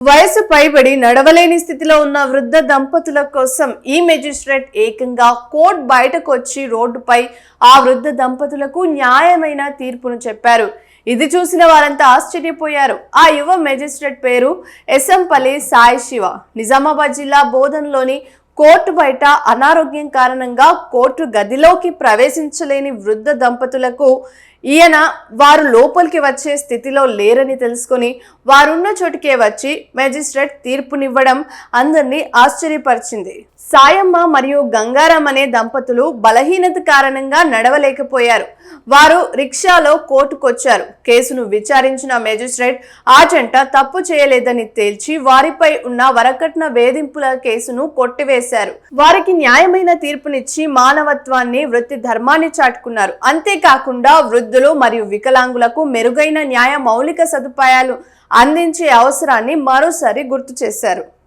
వయసు పైబడి నడవలేని స్థితిలో ఉన్న వృద్ధ దంపతుల కోసం ఈ మెజిస్ట్రేట్ ఏకంగా కోర్టు బయటకు వచ్చి రోడ్డుపై ఆ వృద్ధ దంపతులకు న్యాయమైన తీర్పును చెప్పారు. ఇది చూసిన వారంతా ఆశ్చర్యపోయారు. ఆ యువ మెజిస్ట్రేట్ పేరు ఎస్ఎంపల్లి సాయి శివ. నిజామాబాద్ జిల్లా బోధన్లోని కోర్టు బయట అనారోగ్యం కారణంగా కోర్టు గదిలోకి ప్రవేశించలేని వృద్ధ దంపతులకు ఈయన వారు లోపలికి వచ్చే స్థితిలో లేరని తెలుసుకొని వారున్న చోటుకే వచ్చి మెజిస్ట్రేట్ తీర్పునివ్వడం అందరినీ ఆశ్చర్యపరిచింది. సాయమ్మ మరియు గంగారాం అనే దంపతులు బలహీనత కారణంగా నడవలేకపోయారు. వారు రిక్షాలో కోర్టుకొచ్చారు. కేసును విచారించిన మెజిస్ట్రేట్ ఆ జంట తప్పు చేయలేదని తేల్చి వారిపై ఉన్న వరకట్న వేధింపుల కేసును కొట్టివేశారు. వారికి న్యాయమైన తీర్పునిచ్చి మానవత్వాన్ని, వృత్తి ధర్మాన్ని చాటుకున్నారు. అంతేకాకుండా వృద్ధులు మరియు వికలాంగులకు మెరుగైన న్యాయ మౌలిక సదుపాయాలు అందించే అవసరాన్ని మరోసారి గుర్తు చేశారు.